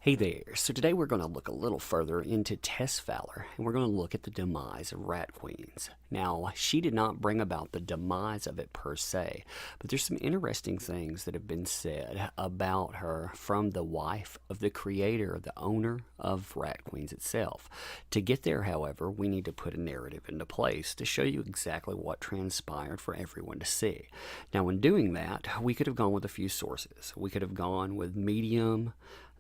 Hey there, so today we're going to look a little further into Tess Fowler, and we're going to look at the demise of rat queens. Now, she did not bring about the demise of it per se, but there's some interesting things that have been said about her from the wife of the creator, the owner of rat queens itself. To get there, however, we need to put a narrative into place to show you exactly what transpired for everyone to see. Now, in doing that, we could have gone with a few sources. We could have gone with Medium,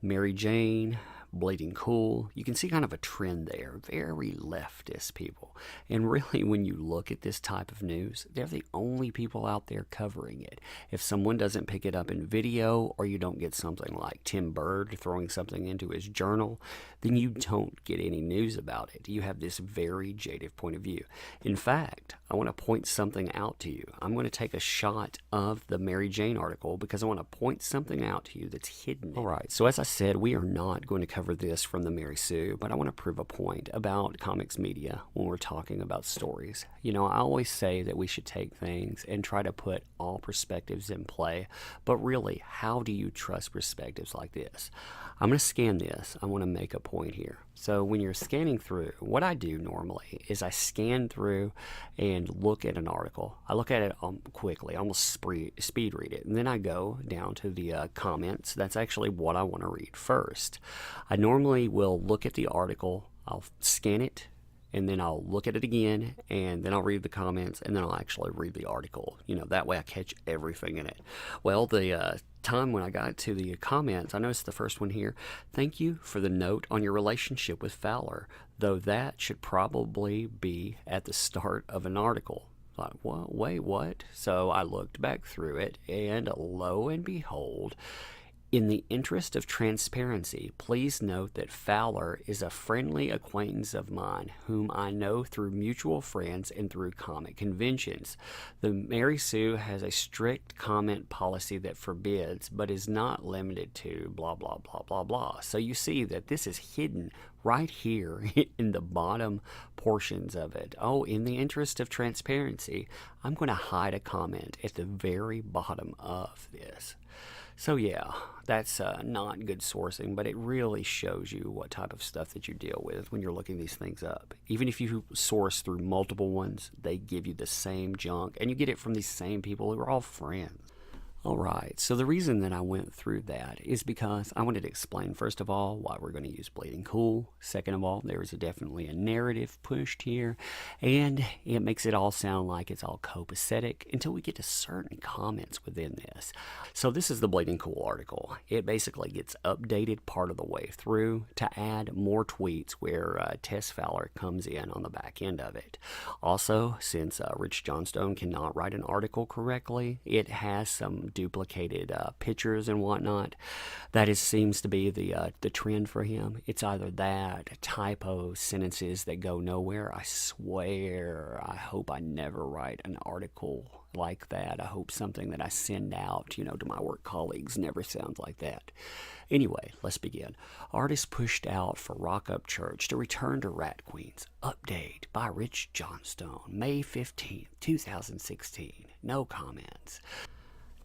Mary Jane, Bleeding Cool. You can see kind of a trend there. Very leftist people. And really, when you look at this type of news, they're the only people out there covering it. If someone doesn't pick it up in video, or you don't get something like Tim Bird throwing something into his journal, then you don't get any news about it. You have this very jaded point of view. In fact, I want to point something out to you. I'm going to take a shot of the Mary Jane article because I want to point something out to you that's hidden. All right, so as I said, we are not going to cover this from the Mary Sue, but I want to prove a point about comics media when we're talking about stories. You know, I always say that we should take things and try to put all perspectives in play, but really, how do you trust perspectives like this? I'm going to scan this. I want to make a point here. So when you're scanning through, what I do normally is I scan through and look at an article. I look at it quickly, almost speed read it, and then I go down to the comments. That's actually what I want to read first. I normally will look at the article, I'll scan it, and then I'll look at it again, and then I'll read the comments, and then I'll actually read the article. You know, that way I catch everything in it. Well, the time when I got to the comments, I noticed the first one here. Thank you for the note on your relationship with Fowler, though that should probably be at the start of an article. Like, well, wait, what? So I looked back through it, and lo and behold, in the interest of transparency, please note that Fowler is a friendly acquaintance of mine whom I know through mutual friends and through comic conventions. The Mary Sue has a strict comment policy that forbids, but is not limited to blah, blah, blah, blah, blah. So you see that this is hidden right here in the bottom portions of it. Oh, in the interest of transparency, I'm going to hide a comment at the very bottom of this. So yeah, that's not good sourcing, but it really shows you what type of stuff that you deal with when you're looking these things up. Even if you source through multiple ones, they give you the same junk, and you get it from these same people who are all friends. Alright, so the reason that I went through that is because I wanted to explain, first of all, why we're going to use Bleeding Cool. Second of all, there is definitely a narrative pushed here, and it makes it all sound like it's all copacetic until we get to certain comments within this. So this is the Bleeding Cool article. It basically gets updated part of the way through to add more tweets where Tess Fowler comes in on the back end of it. Also, since Rich Johnstone cannot write an article correctly, it has some duplicated pictures and whatnot. That seems to be the trend for him. It's either that, typo sentences that go nowhere. I swear, I hope I never write an article like that. I hope something that I send out, to my work colleagues never sounds like that. Anyway, let's begin. Artist pushed out for Rock Up Church to return to Rat Queens. Update by Rich Johnstone, May 15th, 2016. No comments.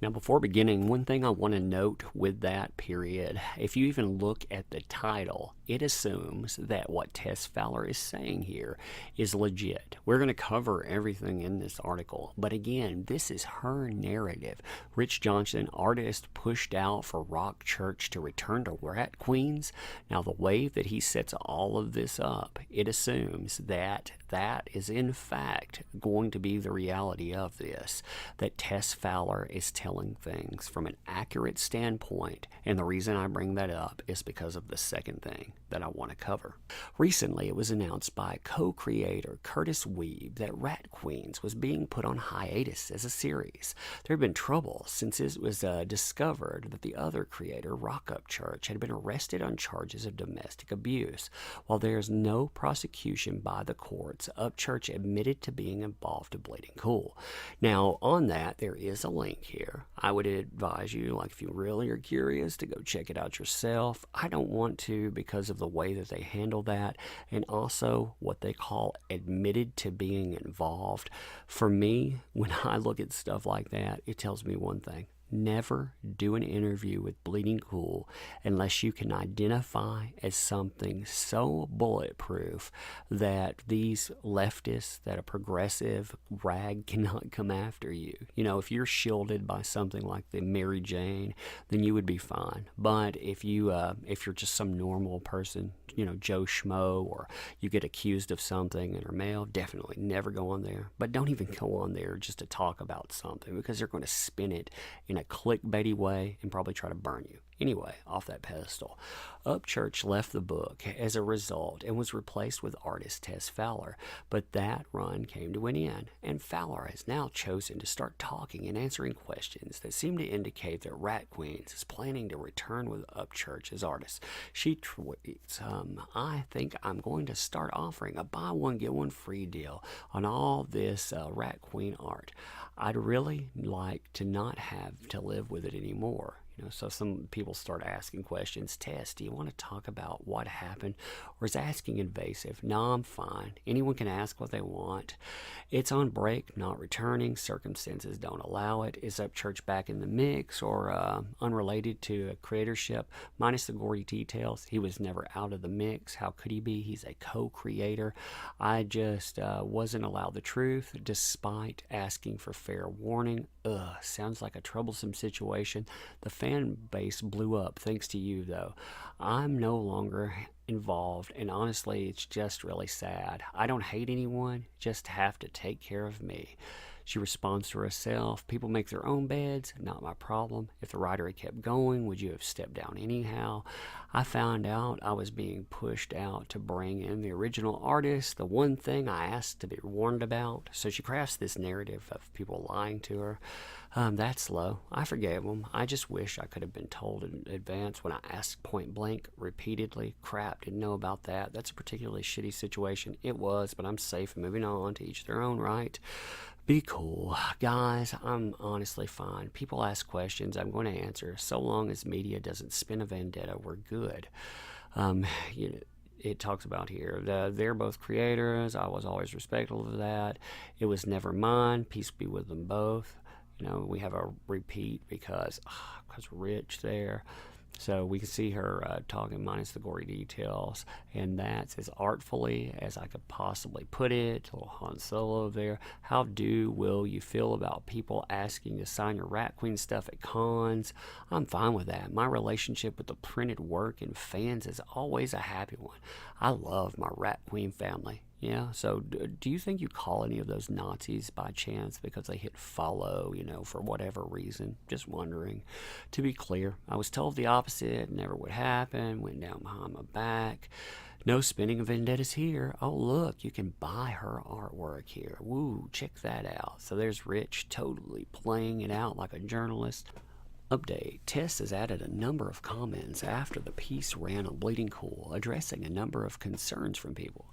Now, before beginning, one thing I want to note with that period, if you even look at the title, it assumes that what Tess Fowler is saying here is legit. We're going to cover everything in this article, but again, this is her narrative. Rich Johnson, artist pushed out for Rock Church to return to Rat Queens. Now, the way that he sets all of this up, it assumes that that is in fact going to be the reality of this, that Tess Fowler is telling things from an accurate standpoint, and the reason I bring that up is because of the second thing that I want to cover. Recently, it was announced by co-creator Curtis Weeb that Rat Queens was being put on hiatus as a series. There had been trouble since it was discovered that the other creator, Rock Up Church, had been arrested on charges of domestic abuse. While there is no prosecution by the courts, Upchurch admitted to being involved in Bleeding Cool. Now, on that, there is a link here. I would advise you, like if you really are curious, to go check it out yourself. I don't want to because of the way that they handle that, and also what they call admitted to being involved. For me, when I look at stuff like that, it tells me one thing. Never do an interview with Bleeding Cool unless you can identify as something so bulletproof that these leftists, that a progressive rag cannot come after you. You know, if you're shielded by something like the Mary Jane, then you would be fine. But if you're just some normal person, you know, Joe Schmo, or you get accused of something and are male, definitely never go on there. But don't even go on there just to talk about something, because they're going to spin it in a clickbaity way and probably try to burn you. Anyway, off that pedestal. Upchurch left the book as a result and was replaced with artist Tess Fowler, but that run came to an end, and Fowler has now chosen to start talking and answering questions that seem to indicate that Rat Queens is planning to return with Upchurch as artist. She tweets, I think I'm going to start offering a buy one, get one free deal on all this Rat Queen art. I'd really like to not have to live with it anymore. You know, so some people start asking questions. Tess, do you want to talk about what happened? Or is asking invasive? No, I'm fine. Anyone can ask what they want. It's on break, not returning. Circumstances don't allow it. Is Upchurch back in the mix, or unrelated to a creatorship? Minus the gory details, he was never out of the mix. How could he be? He's a co-creator. I just wasn't allowed the truth despite asking for fair warning. Sounds like a troublesome situation. The fan base blew up thanks to you, though. I'm no longer involved, and honestly, it's just really sad. I don't hate anyone, just have to take care of me. She responds to herself, people make their own beds, not my problem. If the writer had kept going, would you have stepped down anyhow? I found out I was being pushed out to bring in the original artist, the one thing I asked to be warned about. So she crafts this narrative of people lying to her. That's low. I forgave them. I just wish I could have been told in advance when I asked point blank repeatedly. Crap, didn't know about that. That's a particularly shitty situation. It was, but I'm safe. Moving on, to each their own, right? Be cool. Guys, I'm honestly fine. People ask questions, I'm going to answer. So long as media doesn't spin a vendetta, we're good. You know, it talks about here, they're both creators. I was always respectful of that. It was never mine. Peace be with them both. You know, we have a repeat because Rich there. So we can see her talking minus the gory details, and that's as artfully as I could possibly put it. A little Han Solo there. How will you feel about people asking to sign your Rat Queen stuff at cons? I'm fine with that. My relationship with the printed work and fans is always a happy one. I love my Rat Queen family. Yeah, so do you think you call any of those Nazis by chance because they hit follow, you know, for whatever reason? Just wondering. To be clear, I was told the opposite, never would happen, went down behind my back. No spinning of vendettas here. Oh, look, you can buy her artwork here. Woo, check that out. So there's Rich totally playing it out like a journalist. Update. Tess has added a number of comments after the piece ran on Bleeding Cool, addressing a number of concerns from people.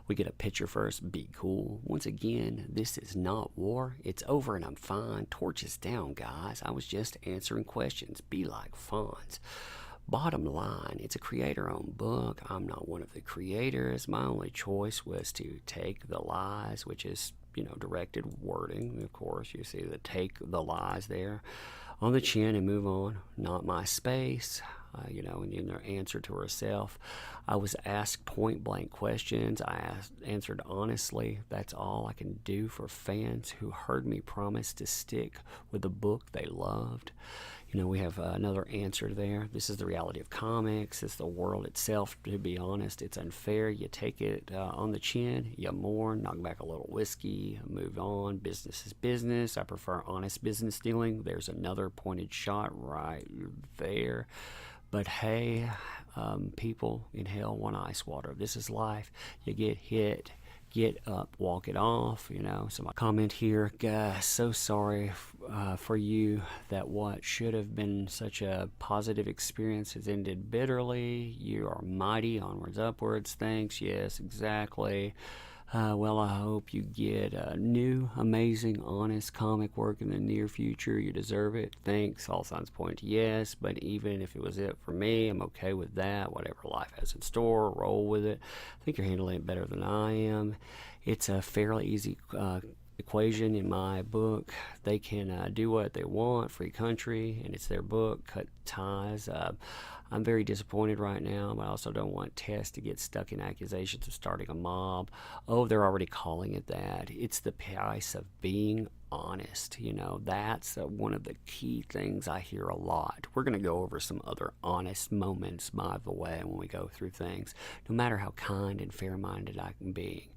We get a picture first. Be cool. Once again, this is not war. It's over and I'm fine. Torches down, guys. I was just answering questions. Be like Fonz. Bottom line, it's a creator-owned book. I'm not one of the creators. My only choice was to take the lies, which is, you know, directed wording. Of course, you see the take the lies there on the chin and move on. Not my space. You know, and in her answer to herself, I was asked point-blank questions. I answered honestly. That's all I can do for fans who heard me promise to stick with the book they loved. You know, we have another answer there. This is the reality of comics. It's the world itself, to be honest. It's unfair. You take it on the chin, you mourn, knock back a little whiskey, move on. Business is business. I prefer honest business dealing. There's another pointed shot right there. But hey, people in hell want ice water. This is life. You get hit, get up, walk it off, you know. So my comment here, guys, so sorry for you that what should have been such a positive experience has ended bitterly. You are mighty, onwards, upwards. Thanks, yes, exactly. Well, I hope you get new, amazing, honest comic work in the near future. You deserve it. Thanks. All signs point to yes, but even if it was it for me, I'm okay with that. Whatever life has in store, roll with it. I think you're handling it better than I am. It's a fairly easy equation in my book. They can do what they want, free country, and it's their book, cut ties. I'm very disappointed right now, but I also don't want Tess to get stuck in accusations of starting a mob. Oh, they're already calling it that. It's the price of being honest. That's one of the key things I hear a lot. We're going to go over some other honest moments, by the way, when we go through things, no matter how kind and fair-minded I can be.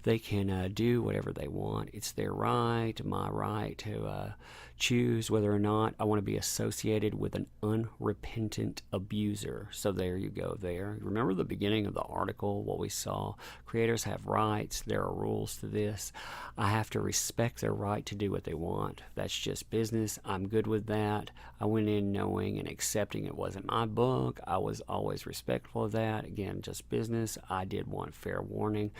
They can do whatever they want. It's their right, my right, to choose whether or not I want to be associated with an unrepentant abuser. So there you go there. Remember the beginning of the article, what we saw? Creators have rights. There are rules to this. I have to respect their right to do what they want. That's just business. I'm good with that. I went in knowing and accepting it wasn't my book. I was always respectful of that. Again, just business. I did want fair warning.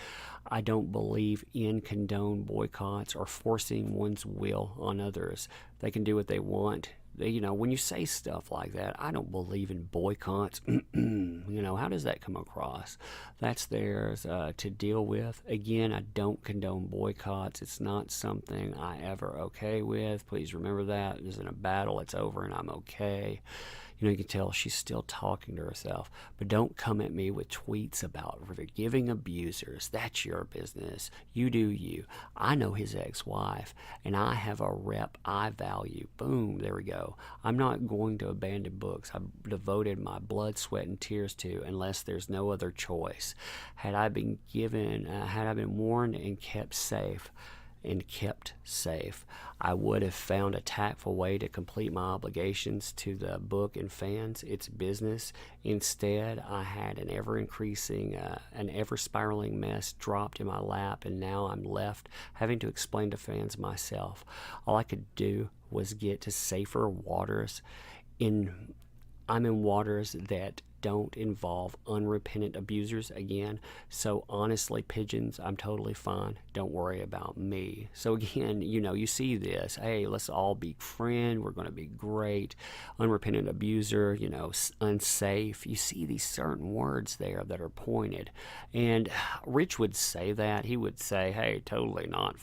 I don't believe in condone boycotts or forcing one's will on others. They can do what they want. When you say stuff like that, I don't believe in boycotts. How does that come across? That's theirs to deal with. Again, I don't condone boycotts. It's not something I ever okay with. Please remember that. This isn't a battle. It's over and I'm okay. You can tell she's still talking to herself. But don't come at me with tweets about forgiving abusers. That's your business. You do you. I know his ex-wife, and I have a rep I value. Boom, there we go. I'm not going to abandon books I've devoted my blood, sweat, and tears to unless there's no other choice. Had I been warned and kept safe, I would have found a tactful way to complete my obligations to the book and fans. It's business. Instead, I had an ever-increasing, an ever-spiraling mess dropped in my lap, and now I'm left having to explain to fans myself. All I could do was get to safer waters. I'm in waters that don't involve unrepentant abusers again. So honestly, pigeons, I'm totally fine. Don't worry about me. So again, you see this. Hey, let's all be friends. We're going to be great. Unrepentant abuser, unsafe. You see these certain words there that are pointed. And Rich would say that. He would say, hey, totally not,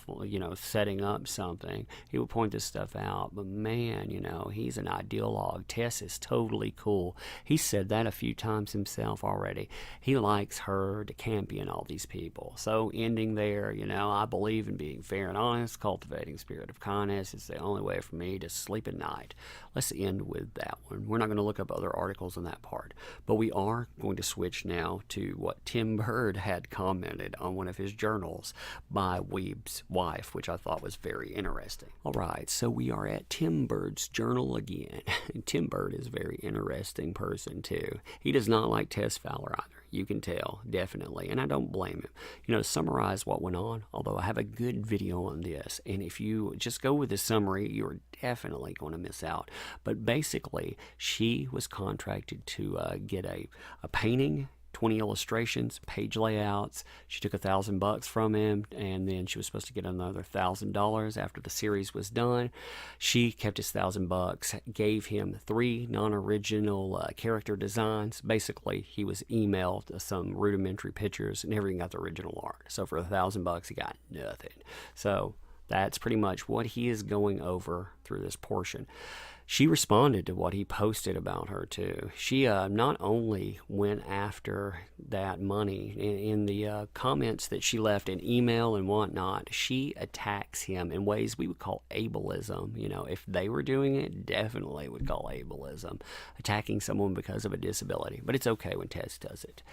setting up something. He would point this stuff out. But man, he's an ideologue. Tess is totally cool. He said that a few times himself already. He likes her to champion all these people. So ending there, I believe in being fair and honest, cultivating spirit of kindness. It's the only way for me to sleep at night. Let's end with that one. We're not going to look up other articles on that part, but we are going to switch now to what Tim Bird had commented on one of his journals by Weeb's wife, which I thought was very interesting. All right, so we are at Tim Bird's journal again. Tim Bird is a very interesting person too. He does not like Tess Fowler either. You can tell, definitely, and I don't blame him. To summarize what went on, although I have a good video on this, and if you just go with the summary, you're definitely going to miss out. But basically, she was contracted to get a painting, 20 illustrations, page layouts. She took $1,000 from him, and then she was supposed to get another $1,000 after the series was done. She kept his $1,000, gave him 3 non-original character designs. Basically, he was emailed some rudimentary pictures, and everything got the original art. So for $1,000, he got nothing. So that's pretty much what he is going over through this portion. She responded to what he posted about her, too. She not only went after that money in the comments that she left in email and whatnot, she attacks him in ways we would call ableism. If they were doing it, definitely would call ableism, attacking someone because of a disability. But it's okay when Tess does it.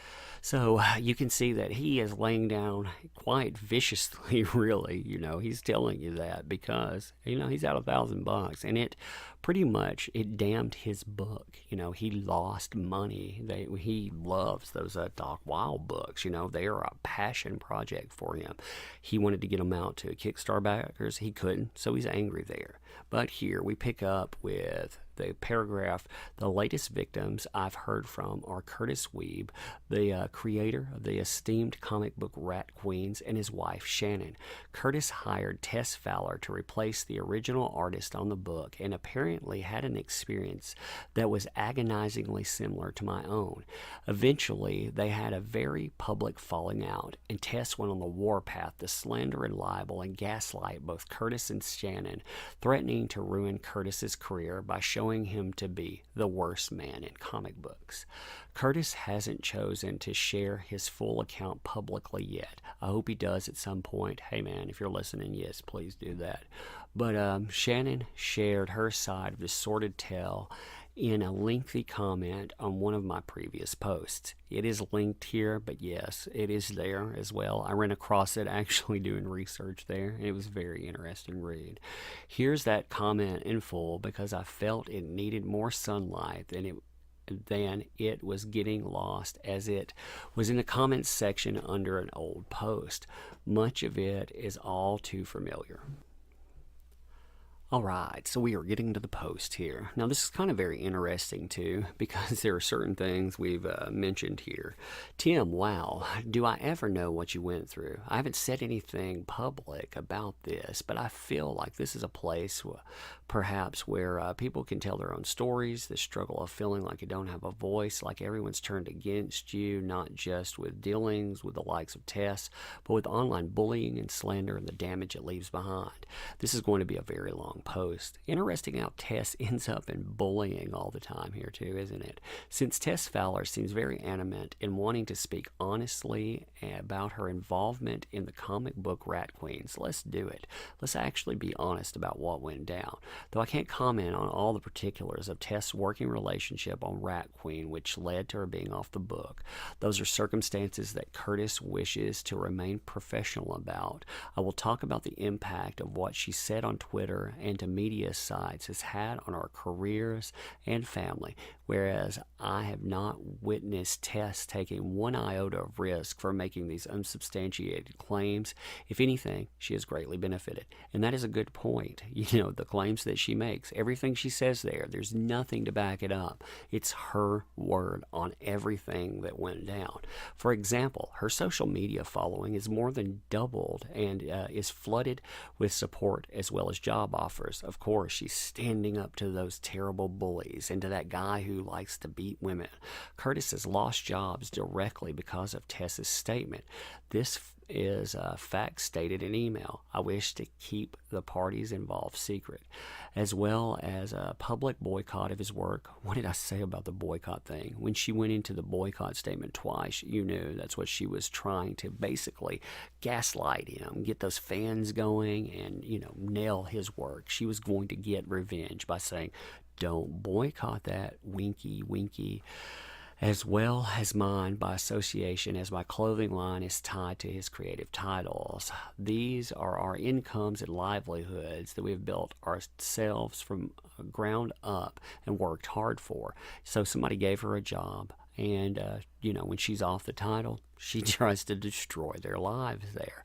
So you can see that he is laying down quite viciously, really. He's telling you that because, he's out $1,000, and it pretty much, it damned his book. He lost money. He loves those Doc Wild books. They are a passion project for him. He wanted to get them out to Kickstarter backers. He couldn't, so he's angry there. But here we pick up with the paragraph, the latest victims I've heard from are Curtis Weeb, the creator of the esteemed comic book Rat Queens, and his wife Shannon. Curtis hired Tess Fowler to replace the original artist on the book and apparently had an experience that was agonizingly similar to my own. Eventually, they had a very public falling out, and Tess went on the warpath to slander and libel and gaslight both Curtis and Shannon, threatening to ruin Curtis's career by showing him to be the worst man in comic books. Curtis hasn't chosen to share his full account publicly yet. I hope he does at some point. Hey man, if you're listening, yes, please do that. But Shannon shared her side of the sordid tale in a lengthy comment on one of my previous posts. It is linked here, but yes, it is there as well. I ran across it actually doing research there, and it was a very interesting read. Here's that comment in full because I felt it needed more sunlight than it was getting lost as it was in the comments section under an old post. Much of it is all too familiar. Alright, so we are getting to the post here. Now this is kind of very interesting too, because there are certain things we've mentioned here. Tim, wow, do I ever know what you went through? I haven't said anything public about this, but I feel like this is a place perhaps where people can tell their own stories, the struggle of feeling like you don't have a voice, like everyone's turned against you, not just with dealings with the likes of Tess, but with online bullying and slander and the damage it leaves behind. This is going to be a very long post. Interesting how Tess ends up in bullying all the time here too, isn't it? Since Tess Fowler seems very animate in wanting to speak honestly about her involvement in the comic book Rat Queens, let's do it. Let's actually be honest about what went down. Though I can't comment on all the particulars of Tess' working relationship on Rat Queen, which led to her being off the book. Those are circumstances that Curtis wishes to remain professional about. I will talk about the impact of what she said on Twitter and to media sites has had on our careers and family, whereas I have not witnessed Tess taking one iota of risk for making these unsubstantiated claims. If anything, she has greatly benefited. And that is a good point. You know, the claims that she makes, everything she says there's nothing to back it up. It's her word on everything that went down. For example, her social media following is more than doubled and is flooded with support as well as job offers. Of course, she's standing up to those terrible bullies and to that guy who likes to beat women. Curtis has lost jobs directly because of Tess's statement. This is a fact stated in email. I wish to keep the parties involved secret, as well as a public boycott of his work. What did I say about the boycott thing? When she went into the boycott statement twice, you knew that's what she was trying to basically gaslight him, get those fans going and, nail his work. She was going to get revenge by saying, don't boycott that, winky, winky. As well as mine by association, as my clothing line is tied to his creative titles. These are our incomes and livelihoods that we have built ourselves from ground up and worked hard for. So somebody gave her a job, and when she's off the title, she tries to destroy their lives there.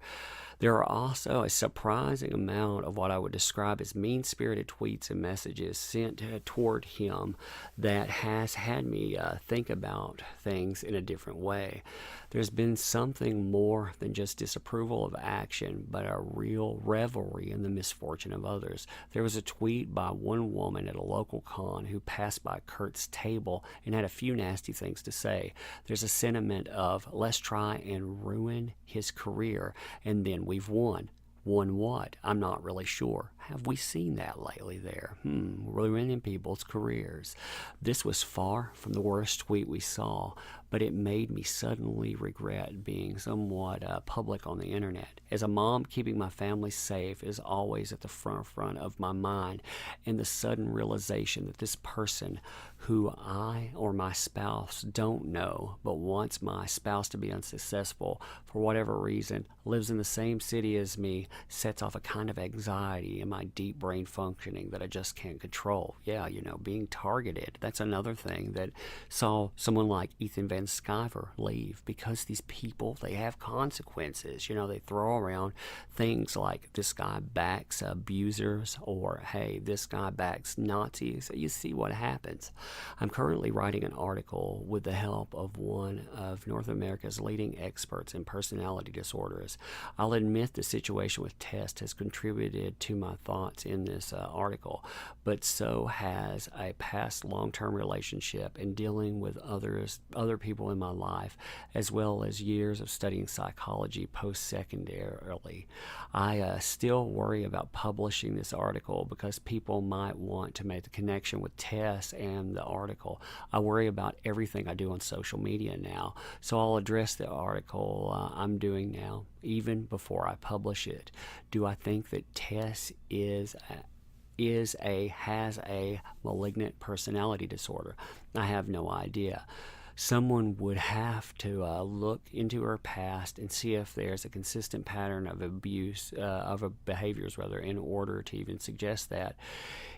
There are also a surprising amount of what I would describe as mean-spirited tweets and messages sent toward him that has had me think about things in a different way. There's been something more than just disapproval of action, but a real revelry in the misfortune of others. There was a tweet by one woman at a local con who passed by Kurt's table and had a few nasty things to say. There's a sentiment of, let's try and ruin his career, and then we've won. Won what? I'm not really sure. Have we seen that lately there? Ruining people's careers. This was far from the worst tweet we saw, but it made me suddenly regret being somewhat public on the internet. As a mom, keeping my family safe is always at the front of my mind, and the sudden realization that this person who I or my spouse don't know, but wants my spouse to be unsuccessful for whatever reason, lives in the same city as me, sets off a kind of anxiety in my deep brain functioning that I just can't control. Yeah, being targeted. That's another thing that saw someone like Ethan Van Van Sciver leave, because these people, they have consequences. They throw around things like, this guy backs abusers, or hey, this guy backs Nazis. You see what happens. I'm currently writing an article with the help of one of North America's leading experts in personality disorders. I'll admit the situation with Tess has contributed to my thoughts in this article, but so has a past long-term relationship and dealing with other people in my life, as well as years of studying psychology post-secondarily. I still worry about publishing this article because people might want to make the connection with Tess and the article. I worry about everything I do on social media now, so I'll address the article I'm doing now, even before I publish it. Do I think that Tess has a malignant personality disorder? I have no idea. Someone would have to look into her past and see if there's a consistent pattern of abuse, behaviors rather, in order to even suggest that.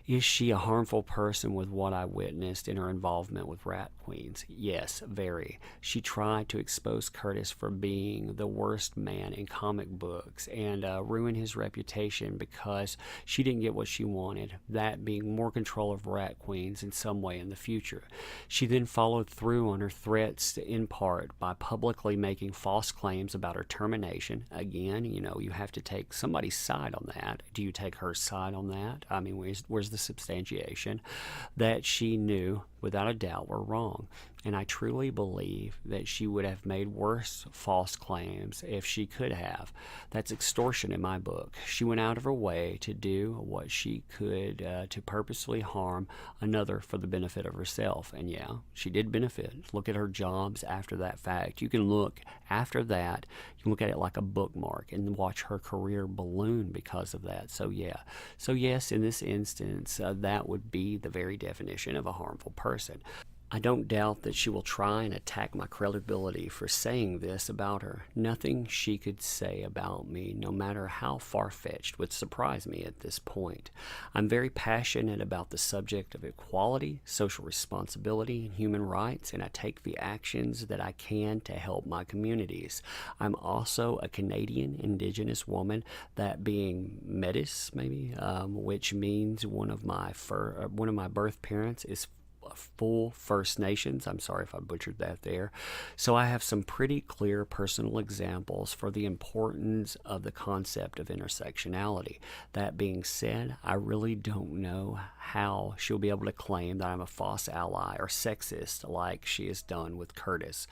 Is she a harmful person with what I witnessed in her involvement with rat queens? Yes, very. She tried to expose Curtis for being the worst man in comic books and ruin his reputation because she didn't get what she wanted, that being more control of rat queens in some way in the future. She then followed through on her threats, in part by publicly making false claims about her termination. Again, you have to take somebody's side on that. Do you take her side on that? I mean, where's the substantiation that she knew without a doubt were wrong? And I truly believe that she would have made worse false claims if she could have. That's extortion in my book. She went out of her way to do what she could to purposely harm another for the benefit of herself. And yeah, she did benefit. Look at her jobs after that fact. You can look after that, you can look at it like a bookmark and watch her career balloon because of that. So yeah. So yes, in this instance, that would be the very definition of a harmful person. I don't doubt that she will try and attack my credibility for saying this about her. Nothing she could say about me, no matter how far-fetched, would surprise me at this point. I'm very passionate about the subject of equality, social responsibility, and human rights, and I take the actions that I can to help my communities. I'm also a Canadian Indigenous woman, that being Métis, maybe, which means one of my birth parents is full First Nations. I'm sorry if I butchered that there. So I have some pretty clear personal examples for the importance of the concept of intersectionality. That being said, I really don't know how she'll be able to claim that I'm a false ally or sexist like she has done with Curtis.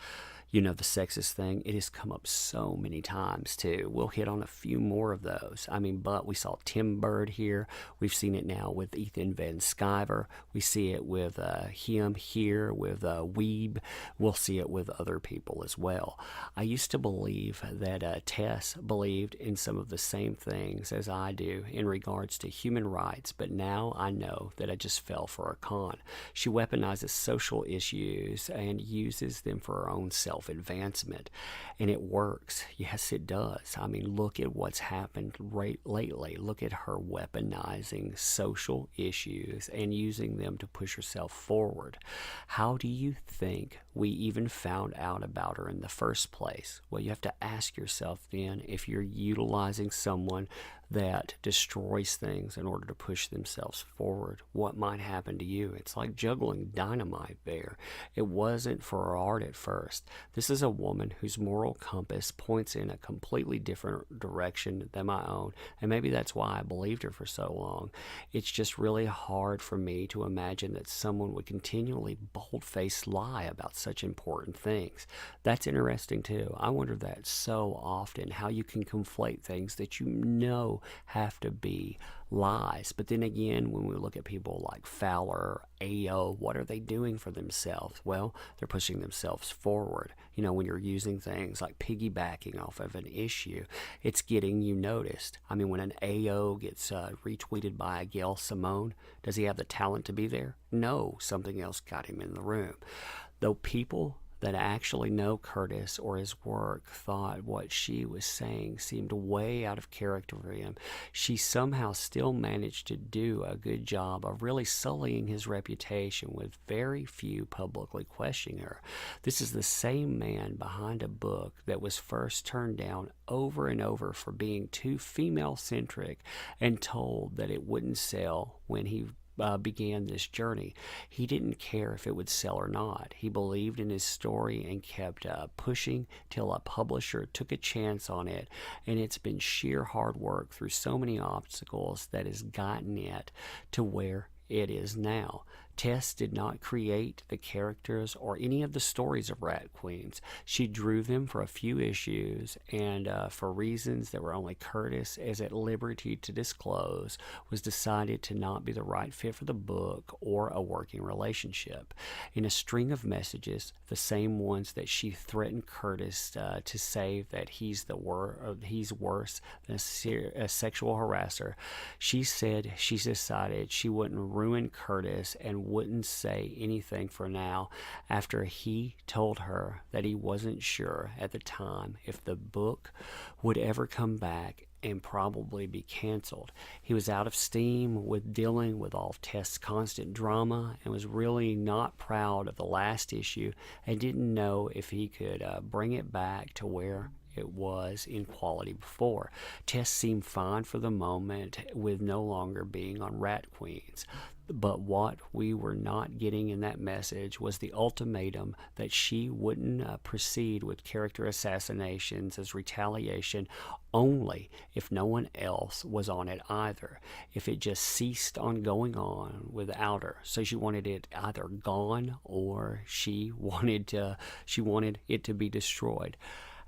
The sexist thing, it has come up so many times too. We'll hit on a few more of those. But we saw Tim Bird here. We've seen it now with Ethan Van Sciver. We see it with him here with Weeb. We'll see it with other people as well. I used to believe that Tess believed in some of the same things as I do in regards to human rights, but now I know that I just fell for a con. She weaponizes social issues and uses them for her own self-advancement, and it works. Yes, it does. Look at what's happened lately. Look at her weaponizing social issues and using them to push herself forward. How do you think we even found out about her in the first place? Well, you have to ask yourself then, if you're utilizing someone that destroys things in order to push themselves forward, what might happen to you? It's like juggling dynamite there. It wasn't for her art at first. This is a woman whose moral compass points in a completely different direction than my own, and maybe that's why I believed her for so long. It's just really hard for me to imagine that someone would continually bold-faced lie about such important things. That's interesting too. I wonder that so often, how you can conflate things that have to be lies. But then again, when we look at people like Fowler, AO, what are they doing for themselves? Well, they're pushing themselves forward. When you're using things like piggybacking off of an issue, it's getting you noticed. When an AO gets retweeted by a Gail Simone, does he have the talent to be there? No, something else got him in the room. Though people that actually know Curtis or his work thought what she was saying seemed way out of character for him, she somehow still managed to do a good job of really sullying his reputation with very few publicly questioning her. This is the same man behind a book that was first turned down over and over for being too female-centric and told that it wouldn't sell when he began this journey. He didn't care if it would sell or not. He believed in his story and kept pushing till a publisher took a chance on it, and it's been sheer hard work through so many obstacles that has gotten it to where it is now. Tess did not create the characters or any of the stories of Rat Queens. She drew them for a few issues, and for reasons that were only Curtis is at liberty to disclose, was decided to not be the right fit for the book or a working relationship. In a string of messages, the same ones that she threatened Curtis to say that he's worse than a sexual harasser, she said she decided she wouldn't ruin Curtis and wouldn't say anything for now after he told her that he wasn't sure at the time if the book would ever come back and probably be canceled. He was out of steam with dealing with all of Tess' constant drama and was really not proud of the last issue and didn't know if he could bring it back to where it was in quality before. Tess seemed fine for the moment with no longer being on Rat Queens. But what we were not getting in that message was the ultimatum that she wouldn't proceed with character assassinations as retaliation only if no one else was on it either, if it just ceased on going on without her. So she wanted it either gone or she wanted it to be destroyed.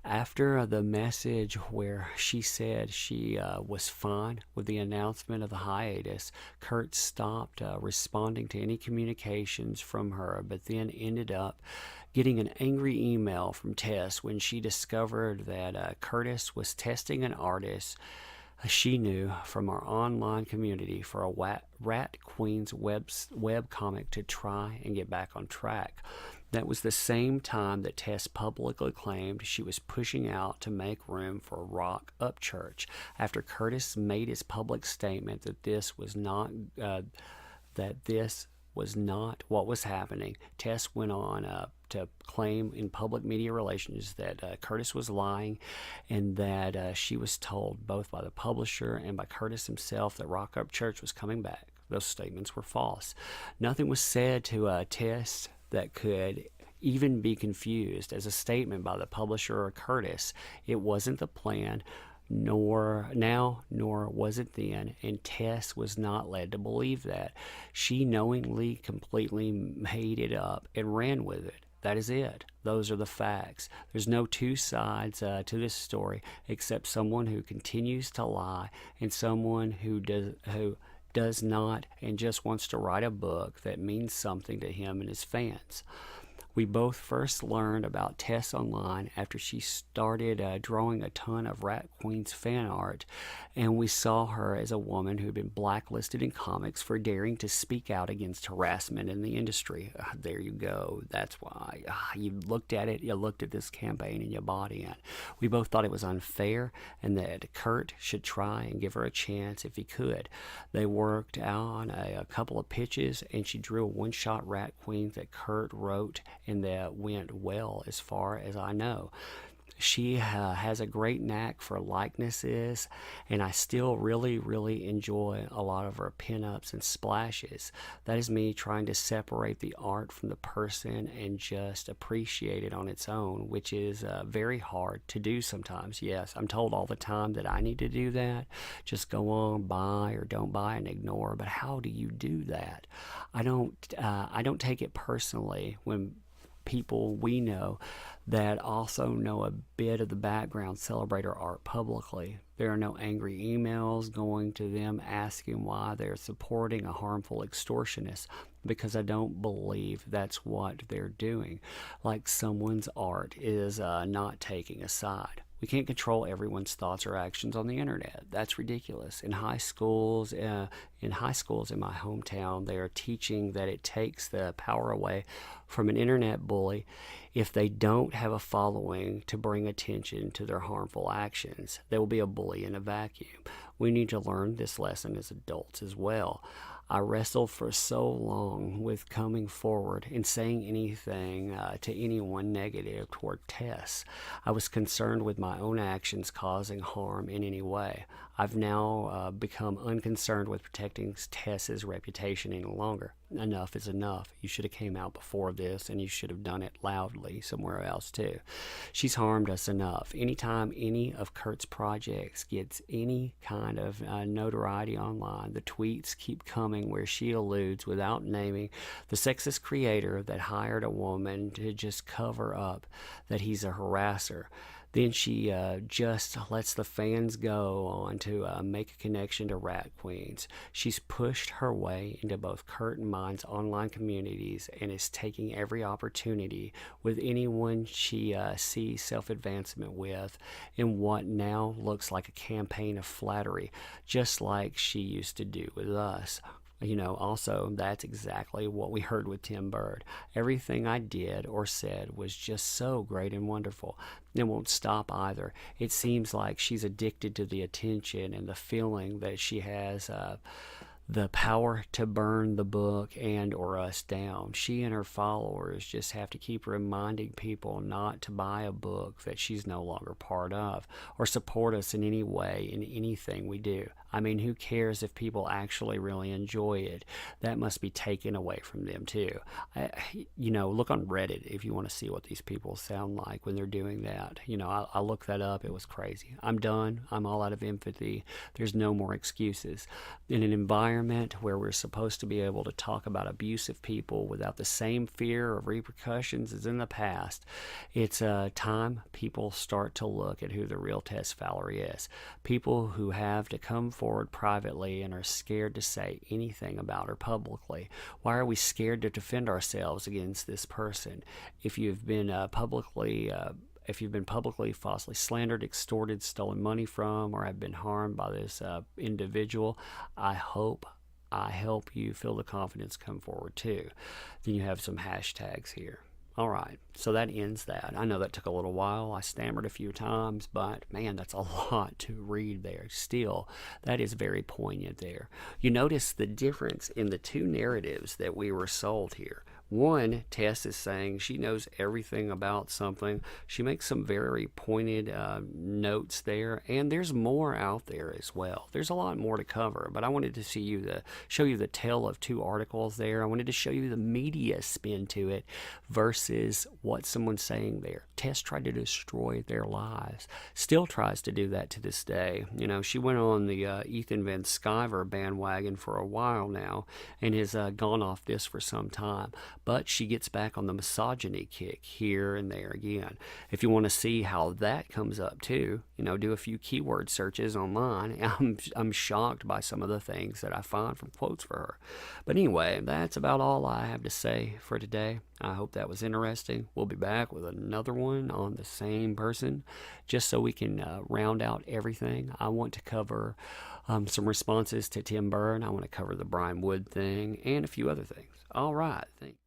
After the message where she said she was fine with the announcement of the hiatus, Kurt stopped responding to any communications from her, but then ended up getting an angry email from Tess when she discovered that Curtis was testing an artist she knew from our online community for a Rat Queens web comic to try and get back on track. That was the same time that Tess publicly claimed she was pushing out to make room for Rock Upchurch. After Curtis made his public statement that this was not what was happening, Tess went on to claim in public media relations that Curtis was lying and that she was told both by the publisher and by Curtis himself that Rock Upchurch was coming back. Those statements were false. Nothing was said to Tess that could even be confused as a statement by the publisher or Curtis. It wasn't the plan, nor was it then, and Tess was not led to believe that. She knowingly, completely made it up and ran with it. That is it. Those are the facts. There's no two sides to this story except someone who continues to lie and someone who does not and just wants to write a book that means something to him and his fans. We both first learned about Tess online after she started drawing a ton of Rat Queens fan art, and we saw her as a woman who had been blacklisted in comics for daring to speak out against harassment in the industry. There you go. That's why you looked at it, you looked at this campaign and you bought in. We both thought it was unfair and that Kurt should try and give her a chance if he could. They worked on a couple of pitches, and she drew a one-shot Rat Queen that Kurt wrote and that went well as far as I know. She has a great knack for likenesses, and I still really, really enjoy a lot of her pinups and splashes. That is me trying to separate the art from the person and just appreciate it on its own, which is very hard to do sometimes. Yes, I'm told all the time that I need to do that. Just go on, buy or don't buy and ignore. But how do you do that? I don't take it personally when people we know that also know a bit of the background celebrate our art publicly. There are no angry emails going to them asking why they're supporting a harmful extortionist, because I don't believe that's what they're doing. Like someone's art is not taking a side. We can't control everyone's thoughts or actions on the internet. That's ridiculous. In high schools in my hometown, they are teaching that it takes the power away from an internet bully if they don't have a following to bring attention to their harmful actions. They will be a bully in a vacuum. We need to learn this lesson as adults as well. I wrestled for so long with coming forward and saying anything to anyone negative toward Tess. I was concerned with my own actions causing harm in any way. I've now become unconcerned with protecting Tess's reputation any longer. Enough is enough. You should have came out before this, and you should have done it loudly somewhere else too. She's harmed us enough. Anytime any of Kurt's projects gets any kind of notoriety online, the tweets keep coming where she alludes without naming the sexist creator that hired a woman to just cover up that he's a harasser. Then she just lets the fans go on to make a connection to Rat Queens. She's pushed her way into both Kurt and mine's online communities and is taking every opportunity with anyone she sees self-advancement with in what now looks like a campaign of flattery, just like she used to do with us. Also, that's exactly what we heard with Tim Bird. Everything I did or said was just so great and wonderful. It won't stop either. It seems like she's addicted to the attention and the feeling that she has the power to burn the book and or us down. She and her followers just have to keep reminding people not to buy a book that she's no longer part of or support us in any way in anything we do. I mean, who cares if people actually really enjoy it? That must be taken away from them too. Look on Reddit if you want to see what these people sound like when they're doing that. I looked that up. It was crazy. I'm done. I'm all out of empathy. There's no more excuses. In an environment where we're supposed to be able to talk about abusive people without the same fear of repercussions as in the past, it's time people start to look at who the real Tess Fowler is. People who have to come forward privately and are scared to say anything about her publicly. Why are we scared to defend ourselves against this person? If you've been publicly falsely slandered, extorted, stolen money from, or have been harmed by this individual, I hope I help you feel the confidence come forward too. Then you have some hashtags here. All right, so that ends that. I know that took a little while. I stammered a few times, but man, that's a lot to read there. Still, that is very poignant there. You notice the difference in the two narratives that we were sold here. One, Tess is saying she knows everything about something. She makes some very pointed notes there, and there's more out there as well. There's a lot more to cover, but I wanted to show you the tale of two articles there. I wanted to show you the media spin to it versus what someone's saying there. Tess tried to destroy their lives, still tries to do that to this day. She went on the Ethan Van Sciver bandwagon for a while now and has gone off this for some time. But she gets back on the misogyny kick here and there again. If you want to see how that comes up too, do a few keyword searches online. I'm shocked by some of the things that I find from quotes for her. But anyway, that's about all I have to say for today. I hope that was interesting. We'll be back with another one on the same person, just so we can round out everything. I want to cover some responses to Tim Bird. I want to cover the Brian Wood thing and a few other things. All right, thanks.